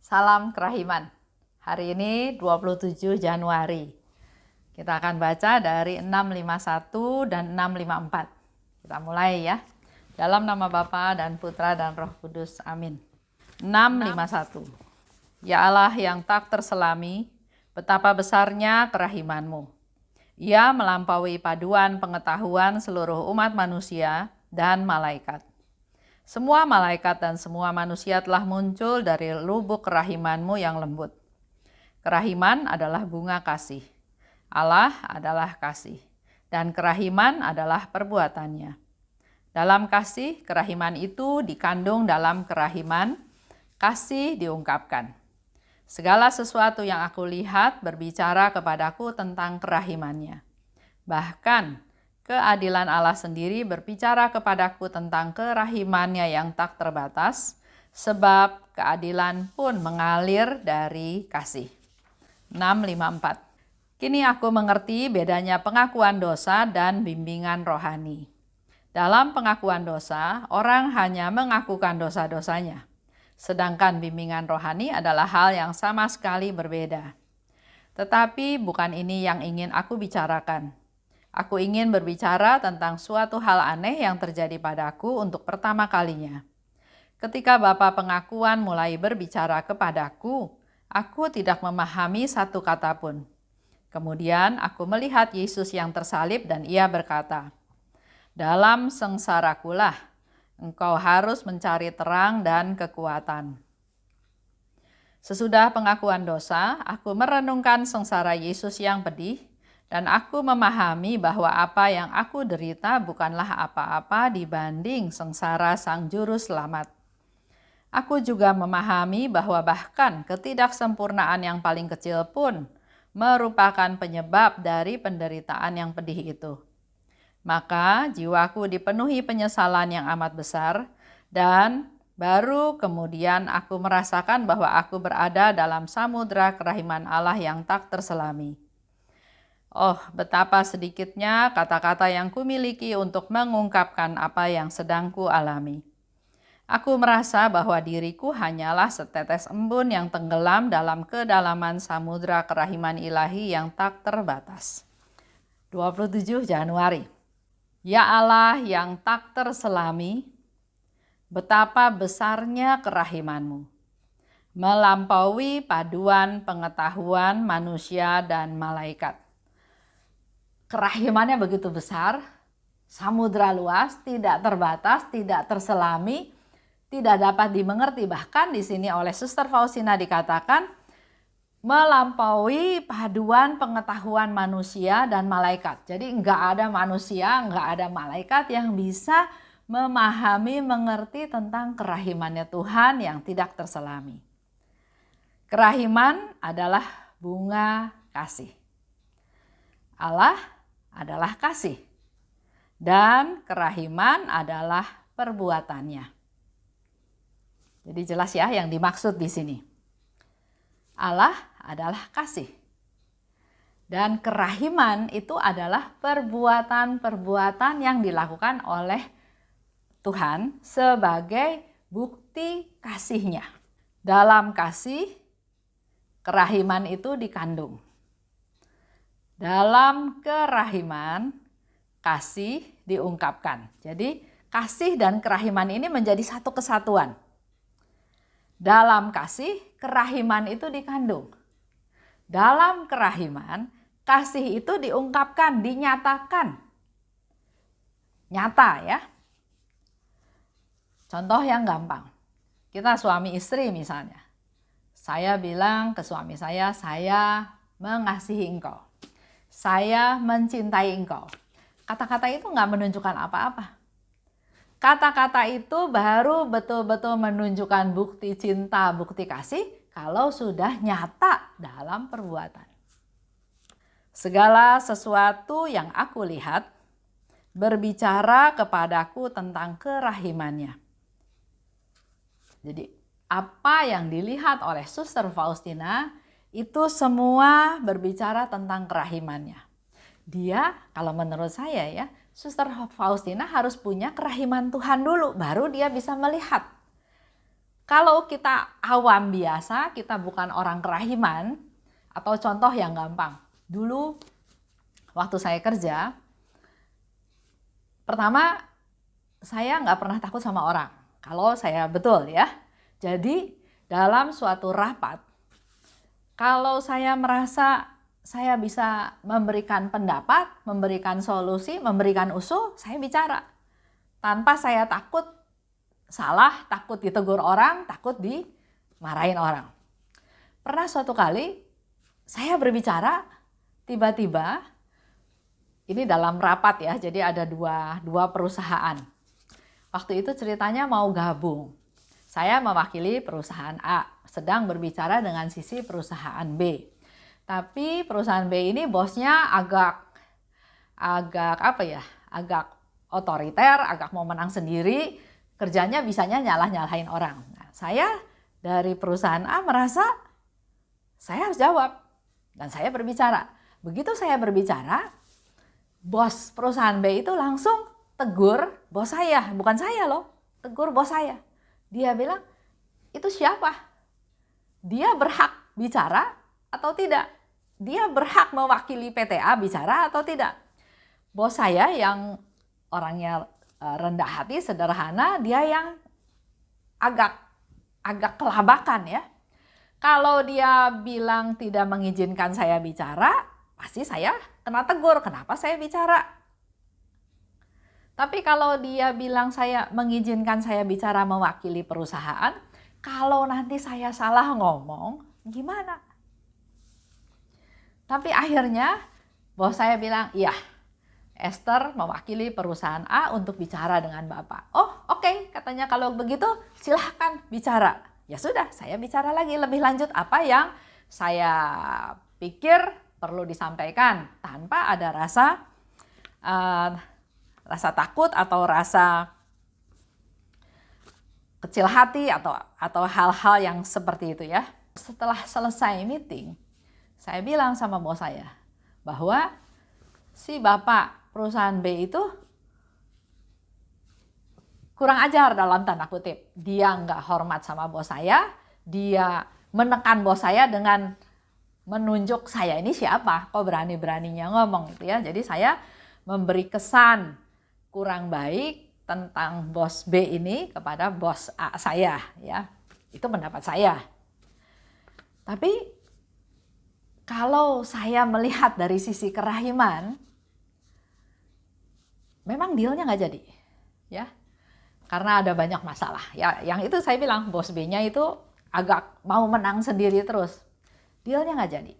Salam kerahiman. Hari ini 27 Januari. Kita akan baca dari 651 dan 654. Kita mulai ya. Dalam nama Bapa dan Putra dan Roh Kudus. Amin. 651. Ya Allah yang tak terselami, betapa besarnya kerahiman-Mu. Ia melampaui paduan pengetahuan seluruh umat manusia dan malaikat. Semua malaikat dan semua manusia telah muncul dari lubuk kerahiman-Mu yang lembut. Kerahiman adalah bunga kasih. Allah adalah kasih. Dan kerahiman adalah perbuatannya. Dalam kasih, kerahiman itu dikandung dalam kerahiman, kasih diungkapkan. Segala sesuatu yang aku lihat berbicara kepadaku tentang kerahimannya. Bahkan, keadilan Allah sendiri berbicara kepadaku tentang kerahimannya yang tak terbatas, sebab keadilan pun mengalir dari kasih. 654. Kini aku mengerti bedanya pengakuan dosa dan bimbingan rohani. Dalam pengakuan dosa, orang hanya mengakukan dosa-dosanya. Sedangkan bimbingan rohani adalah hal yang sama sekali berbeda. Tetapi bukan ini yang ingin aku bicarakan. Aku ingin berbicara tentang suatu hal aneh yang terjadi padaku untuk pertama kalinya. Ketika Bapa pengakuan mulai berbicara kepadaku, aku tidak memahami satu kata pun. Kemudian aku melihat Yesus yang tersalib dan ia berkata, "Dalam sengsarakulah, engkau harus mencari terang dan kekuatan." Sesudah pengakuan dosa, aku merenungkan sengsara Yesus yang pedih, dan aku memahami bahwa apa yang aku derita bukanlah apa-apa dibanding sengsara Sang Juru Selamat. Aku juga memahami bahwa bahkan ketidaksempurnaan yang paling kecil pun merupakan penyebab dari penderitaan yang pedih itu. Maka jiwaku dipenuhi penyesalan yang amat besar, dan baru kemudian aku merasakan bahwa aku berada dalam samudera kerahiman Allah yang tak terselami. Oh, betapa sedikitnya kata-kata yang kumiliki untuk mengungkapkan apa yang sedang kualami. Aku merasa bahwa diriku hanyalah setetes embun yang tenggelam dalam kedalaman samudera kerahiman ilahi yang tak terbatas. 27 Januari. Ya Allah yang tak terselami, betapa besarnya kerahiman-Mu, melampaui paduan pengetahuan manusia dan malaikat. Kerahimannya begitu besar, samudera luas, tidak terbatas, tidak terselami, tidak dapat dimengerti. Bahkan di sini oleh Suster Faustina dikatakan melampaui paduan pengetahuan manusia dan malaikat. Jadi enggak ada manusia, enggak ada malaikat yang bisa memahami, mengerti tentang kerahimannya Tuhan yang tidak terselami. Kerahiman adalah bunga kasih. Allah adalah kasih, dan kerahiman adalah perbuatannya. Jadi jelas ya yang dimaksud di sini. Allah adalah kasih, dan kerahiman itu adalah perbuatan-perbuatan yang dilakukan oleh Tuhan sebagai bukti kasih-Nya. Dalam kasih, kerahiman itu dikandung. Dalam kerahiman, kasih diungkapkan. Jadi kasih dan kerahiman ini menjadi satu kesatuan. Dalam kasih, kerahiman itu dikandung. Dalam kerahiman, kasih itu diungkapkan, dinyatakan. Nyata ya. Contoh yang gampang. Kita suami istri misalnya. Saya bilang ke suami saya mengasihi engkau. Saya mencintai engkau. Kata-kata itu nggak menunjukkan apa-apa. Kata-kata itu baru betul-betul menunjukkan bukti cinta, bukti kasih kalau sudah nyata dalam perbuatan. Segala sesuatu yang aku lihat berbicara kepadaku tentang kerahimannya. Jadi apa yang dilihat oleh Suster Faustina itu semua berbicara tentang kerahimannya. Dia, kalau menurut saya ya, Suster Faustina harus punya kerahiman Tuhan dulu, baru dia bisa melihat Kalau kita awam biasa, kita bukan orang kerahiman, atau contoh yang gampang. Dulu waktu saya kerja, pertama saya nggak pernah takut sama orang. Kalau saya betul ya. Jadi dalam suatu rapat, kalau saya merasa saya bisa memberikan pendapat, memberikan solusi, memberikan usul, saya bicara. Tanpa saya takut salah, takut ditegur orang, takut dimarahin orang. Pernah suatu kali saya berbicara, tiba-tiba, ini dalam rapat ya, jadi ada dua perusahaan. Waktu itu ceritanya mau gabung. Saya mewakili perusahaan A, sedang berbicara dengan sisi perusahaan B. Tapi perusahaan B ini bosnya agak otoriter, agak mau menang sendiri, kerjanya bisanya nyalah-nyalahin orang. Nah, saya dari perusahaan A merasa saya harus jawab dan saya berbicara. Begitu saya berbicara, bos perusahaan B itu langsung tegur bos saya, bukan saya loh, tegur bos saya. Dia bilang, itu siapa? Dia berhak bicara atau tidak? Dia berhak mewakili PTA bicara atau tidak? Bos saya yang orangnya rendah hati, sederhana, dia yang agak kelabakan ya. Kalau dia bilang tidak mengizinkan saya bicara, pasti saya kena tegur. Kenapa saya bicara? Tapi kalau dia bilang saya mengizinkan saya bicara mewakili perusahaan, kalau nanti saya salah ngomong, gimana? Tapi akhirnya bos saya bilang, iya, Esther mewakili perusahaan A untuk bicara dengan Bapak. Oh, oke, katanya kalau begitu silahkan bicara. Ya sudah, saya bicara lagi lebih lanjut apa yang saya pikir perlu disampaikan tanpa ada rasa takut atau rasa kecil hati atau hal-hal yang seperti itu ya. Setelah selesai meeting, saya bilang sama bos saya bahwa si bapak perusahaan B itu kurang ajar dalam tanda kutip. Dia nggak hormat sama bos saya, dia menekan bos saya dengan menunjuk saya ini siapa, kok berani-beraninya ngomong gitu ya. Jadi saya memberi kesan kurang baik tentang bos B ini kepada bos A saya ya. Itu pendapat saya. Tapi kalau saya melihat dari sisi kerahiman, memang dealnya nggak jadi ya. Karena ada banyak masalah ya. Yang itu saya bilang bos B-nya itu agak mau menang sendiri terus. Dealnya nggak jadi.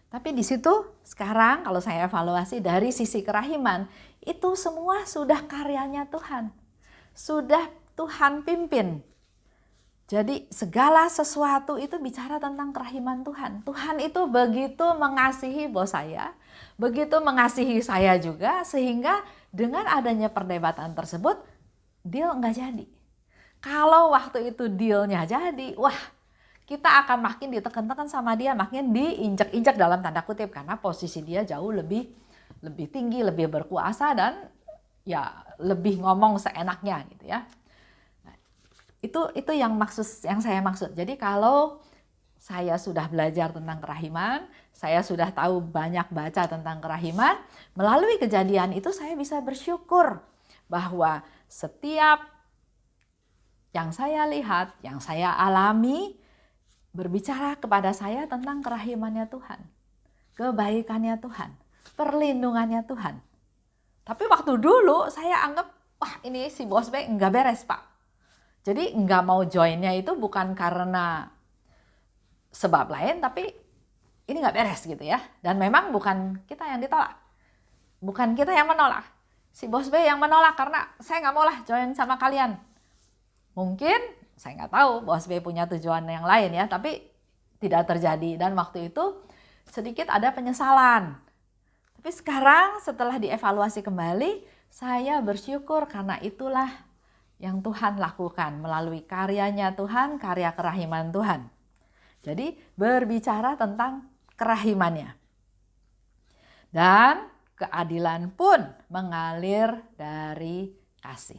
Tapi di situ sekarang kalau saya evaluasi dari sisi kerahiman, itu semua sudah karyanya Tuhan. Sudah Tuhan pimpin. Jadi segala sesuatu itu bicara tentang kerahiman Tuhan. Tuhan itu begitu mengasihi bos saya, begitu mengasihi saya juga, sehingga dengan adanya perdebatan tersebut, deal nggak jadi. Kalau waktu itu dealnya jadi, wah, kita akan makin ditekan-tekan sama dia, makin diinjak-injak dalam tanda kutip karena posisi dia jauh lebih tinggi, lebih berkuasa dan ya lebih ngomong seenaknya gitu ya. Nah, itu yang saya maksud. Jadi kalau saya sudah belajar tentang kerahiman, saya sudah tahu banyak baca tentang kerahiman, melalui kejadian itu saya bisa bersyukur bahwa setiap yang saya lihat, yang saya alami, berbicara kepada saya tentang kerahimannya Tuhan, kebaikannya Tuhan, perlindungannya Tuhan. Tapi waktu dulu saya anggap, wah ini si bos B nggak beres Pak. Jadi nggak mau joinnya itu bukan karena sebab lain, tapi ini nggak beres gitu ya. Dan memang bukan kita yang ditolak, bukan kita yang menolak. Si bos B yang menolak karena saya nggak mau lah join sama kalian. Mungkin saya nggak tahu bos B punya tujuan yang lain ya, tapi tidak terjadi. Dan waktu itu sedikit ada penyesalan. Tapi sekarang setelah dievaluasi kembali, saya bersyukur karena itulah yang Tuhan lakukan melalui karyanya Tuhan, karya kerahiman Tuhan. Jadi berbicara tentang kerahimannya. Dan keadilan pun mengalir dari kasih.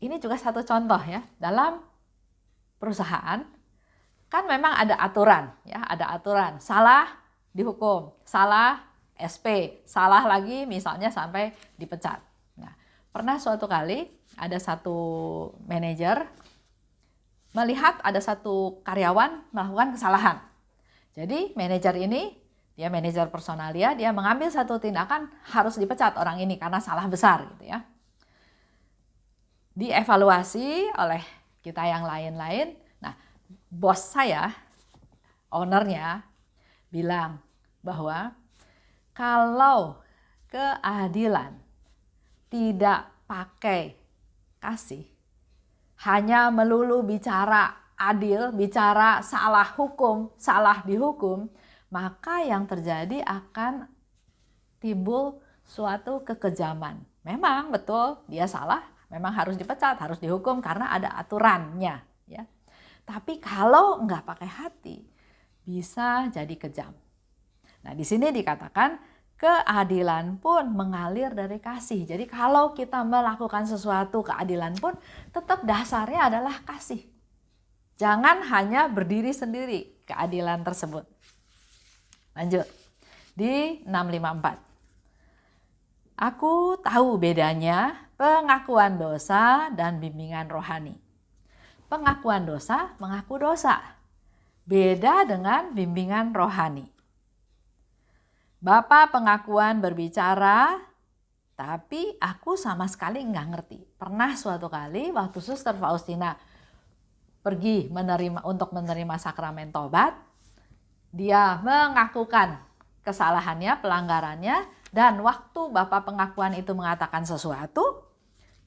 ini juga satu contoh ya, dalam perusahaan kan memang ada aturan ya, ada aturan. Salah dihukum, salah SP, salah lagi misalnya sampai dipecat. Nah, pernah suatu kali ada satu manajer melihat ada satu karyawan melakukan kesalahan. Jadi manajer ini, dia manajer personalia, dia mengambil satu tindakan harus dipecat orang ini karena salah besar gitu ya. Dievaluasi oleh kita yang lain-lain. Nah, bos saya, ownernya, bilang bahwa kalau keadilan tidak pakai kasih, hanya melulu bicara adil, bicara salah hukum, salah dihukum, maka yang terjadi akan timbul suatu kekejaman. Memang betul dia salah, memang harus dipecat, harus dihukum karena ada aturannya. Ya. Tapi kalau nggak pakai hati, bisa jadi kejam. Nah, di sini dikatakan keadilan pun mengalir dari kasih. Jadi kalau kita melakukan sesuatu keadilan pun tetap dasarnya adalah kasih. Jangan hanya berdiri sendiri keadilan tersebut. Lanjut. Di 654. Aku tahu bedanya pengakuan dosa dan bimbingan rohani. Pengakuan dosa mengaku dosa. Beda dengan bimbingan rohani. Bapak pengakuan berbicara, tapi aku sama sekali nggak ngerti. Pernah suatu kali waktu Suster Faustina pergi untuk menerima sakramen tobat, dia mengakukan kesalahannya, pelanggarannya, dan waktu Bapak pengakuan itu mengatakan sesuatu,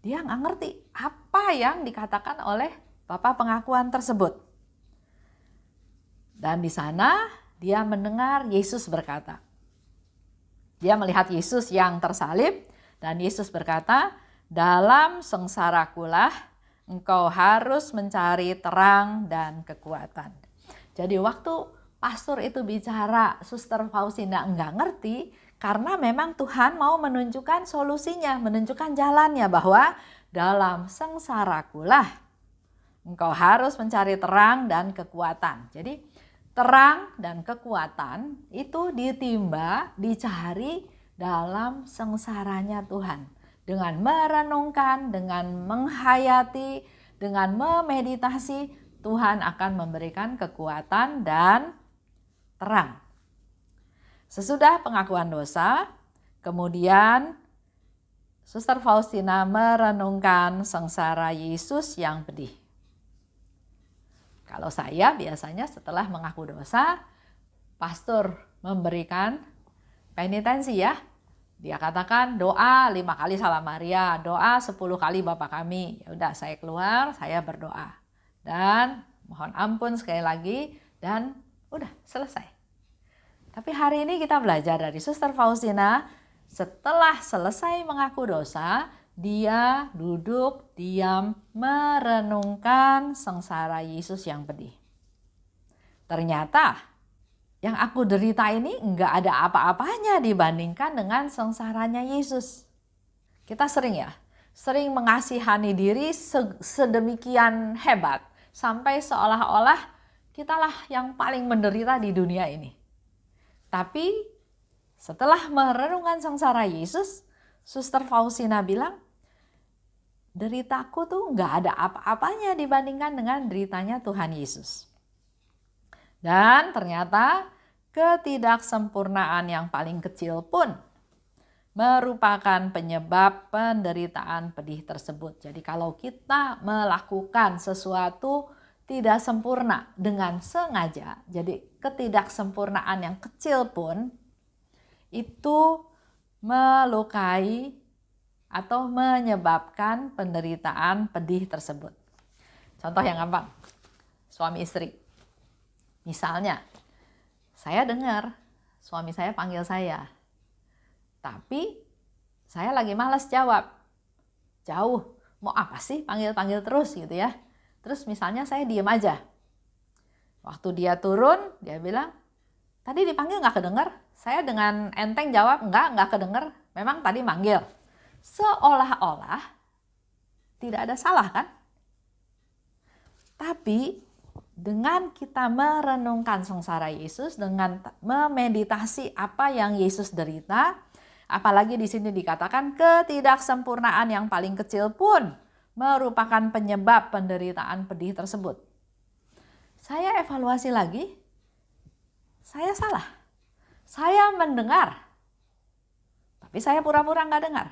dia nggak ngerti apa yang dikatakan oleh Bapak pengakuan tersebut. Dan di sana dia mendengar Yesus berkata, dia melihat Yesus yang tersalib dan Yesus berkata, dalam sengsarakulah engkau harus mencari terang dan kekuatan. Jadi waktu pastor itu bicara, Suster Faustina enggak ngerti karena memang Tuhan mau menunjukkan solusinya, menunjukkan jalannya bahwa dalam sengsarakulah engkau harus mencari terang dan kekuatan. Jadi terang dan kekuatan itu ditimba, dicari dalam sengsaranya Tuhan. Dengan merenungkan, dengan menghayati, dengan memeditasi, Tuhan akan memberikan kekuatan dan terang. Sesudah pengakuan dosa, kemudian Suster Faustina merenungkan sengsara Yesus yang pedih. Kalau saya biasanya setelah mengaku dosa, pastor memberikan penitensi ya. Dia katakan doa 5 kali Salam Maria, doa 10 kali Bapa Kami. Ya udah saya keluar, saya berdoa. Dan mohon ampun sekali lagi dan udah selesai. Tapi hari ini kita belajar dari Suster Faustina, setelah selesai mengaku dosa, dia duduk diam merenungkan sengsara Yesus yang pedih. Ternyata yang aku derita ini enggak ada apa-apanya dibandingkan dengan sengsaranya Yesus. Kita sering mengasihani diri sedemikian hebat sampai seolah-olah kitalah yang paling menderita di dunia ini. Tapi setelah merenungkan sengsara Yesus, Suster Faustina bilang, deritaku tuh nggak ada apa-apanya dibandingkan dengan deritanya Tuhan Yesus. Dan ternyata ketidaksempurnaan yang paling kecil pun merupakan penyebab penderitaan pedih tersebut. Jadi kalau kita melakukan sesuatu tidak sempurna dengan sengaja, jadi ketidaksempurnaan yang kecil pun itu melukai atau menyebabkan penderitaan pedih tersebut. Contoh yang gampang, suami istri. Misalnya, saya dengar suami saya panggil saya, tapi saya lagi malas jawab. Jauh, mau apa sih panggil-panggil terus gitu ya. Terus misalnya saya diem aja. Waktu dia turun, dia bilang, tadi dipanggil nggak kedenger? Saya dengan enteng jawab, nggak kedenger. Memang tadi manggil. Seolah-olah tidak ada salah kan? Tapi dengan kita merenungkan sengsara Yesus, dengan memeditasi apa yang Yesus derita, apalagi di sini dikatakan ketidaksempurnaan yang paling kecil pun merupakan penyebab penderitaan pedih tersebut. Saya evaluasi lagi, saya salah. Saya mendengar, tapi saya pura-pura nggak dengar.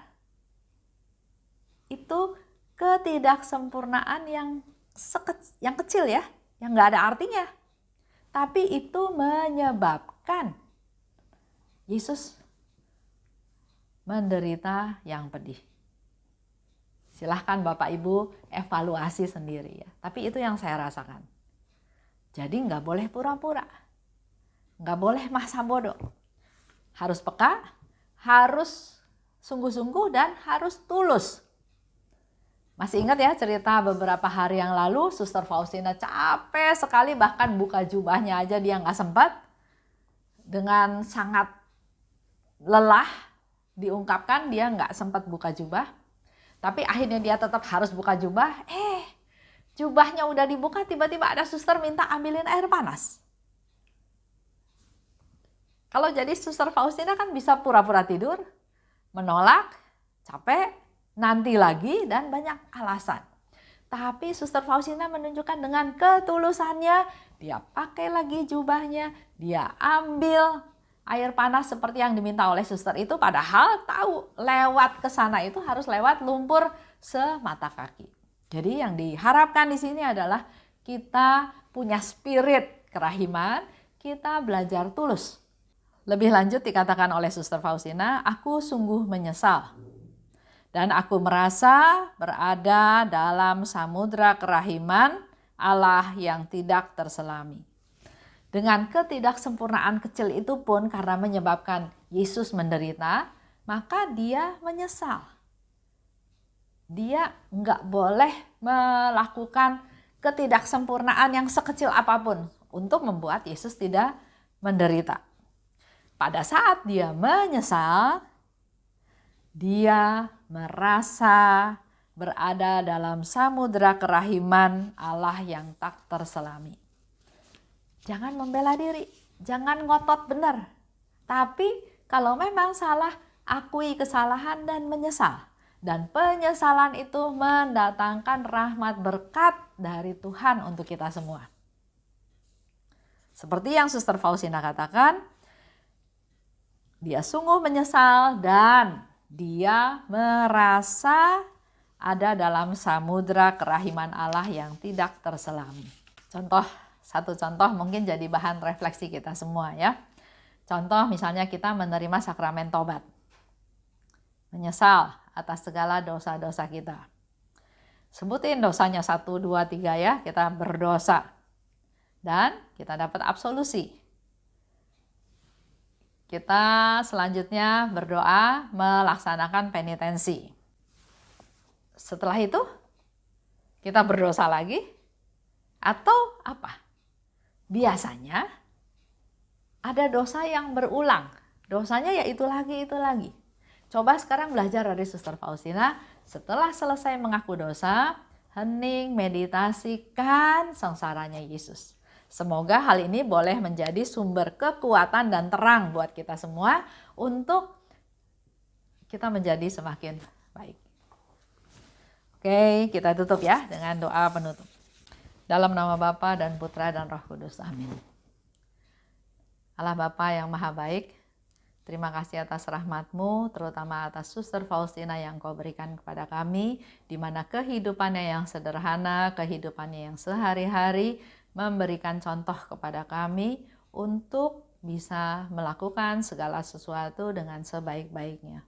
Itu ketidaksempurnaan yang kecil ya, yang nggak ada artinya. Tapi itu menyebabkan Yesus menderita yang pedih. Silahkan Bapak Ibu evaluasi sendiri ya. Tapi itu yang saya rasakan. Jadi nggak boleh pura-pura. Nggak boleh masa bodoh. Harus peka, harus sungguh-sungguh dan harus tulus. Masih ingat ya cerita beberapa hari yang lalu, Suster Faustina capek sekali, bahkan buka jubahnya aja dia nggak sempat. Dengan sangat lelah diungkapkan dia nggak sempat buka jubah. Tapi akhirnya dia tetap harus buka jubah. Jubahnya udah dibuka, tiba-tiba ada suster minta ambilin air panas. Kalau jadi Suster Faustina kan bisa pura-pura tidur, menolak, capek, nanti lagi, dan banyak alasan. Tapi Suster Faustina menunjukkan dengan ketulusannya, dia pakai lagi jubahnya, dia ambil air panas seperti yang diminta oleh suster itu, padahal tahu lewat ke sana itu harus lewat lumpur semata kaki. Jadi yang diharapkan di sini adalah kita punya spirit kerahiman, kita belajar tulus. Lebih lanjut dikatakan oleh Suster Faustina, aku sungguh menyesal dan aku merasa berada dalam samudra kerahiman Allah yang tidak terselami. Dengan ketidaksempurnaan kecil itu pun karena menyebabkan Yesus menderita, maka dia menyesal. Dia nggak boleh melakukan ketidaksempurnaan yang sekecil apapun untuk membuat Yesus tidak menderita. Pada saat dia menyesal, dia merasa berada dalam samudra kerahiman Allah yang tak terselami. Jangan membela diri, jangan ngotot benar. Tapi kalau memang salah, akui kesalahan dan menyesal. Dan penyesalan itu mendatangkan rahmat berkat dari Tuhan untuk kita semua. Seperti yang Suster Faustina katakan, dia sungguh menyesal dan dia merasa ada dalam samudra kerahiman Allah yang tidak terselami. Satu contoh mungkin jadi bahan refleksi kita semua ya. Contoh misalnya kita menerima sakramen tobat. Menyesal atas segala dosa-dosa kita. Sebutin dosanya 1, 2, 3 ya, kita berdosa. Dan kita dapat absolusi. Kita selanjutnya berdoa melaksanakan penitensi. Setelah itu kita berdosa lagi atau apa? Biasanya ada dosa yang berulang. Dosanya ya itu lagi. Coba sekarang belajar dari Suster Faustina. Setelah selesai mengaku dosa, hening, meditasikan sengsaranya Yesus. Semoga hal ini boleh menjadi sumber kekuatan dan terang buat kita semua untuk kita menjadi semakin baik. Oke, kita tutup ya dengan doa penutup. Dalam nama Bapa dan Putra dan Roh Kudus. Amin. Allah Bapa yang Maha Baik, terima kasih atas rahmat-Mu, terutama atas Suster Faustina yang Kau berikan kepada kami, di mana kehidupannya yang sederhana, kehidupannya yang sehari-hari, memberikan contoh kepada kami untuk bisa melakukan segala sesuatu dengan sebaik-baiknya.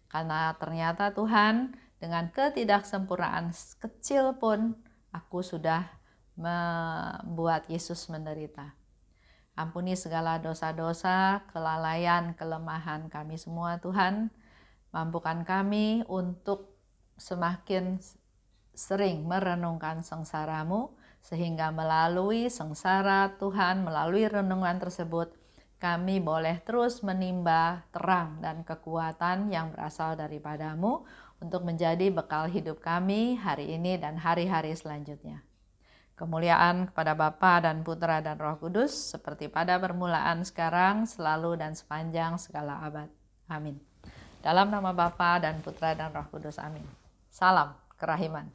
Karena ternyata Tuhan, dengan ketidaksempurnaan kecil pun, aku sudah membuat Yesus menderita. Ampuni segala dosa-dosa, kelalaian, kelemahan kami semua Tuhan. Mampukan kami untuk semakin sering merenungkan sengsara-Mu, sehingga melalui sengsara Tuhan, melalui renungan tersebut, kami boleh terus menimba terang dan kekuatan yang berasal daripada-Mu untuk menjadi bekal hidup kami hari ini dan hari-hari selanjutnya. Kemuliaan kepada Bapa dan Putra dan Roh Kudus, seperti pada permulaan, sekarang, selalu, dan sepanjang segala abad. Amin. Dalam nama Bapa dan Putra dan Roh Kudus. Amin. Salam kerahiman.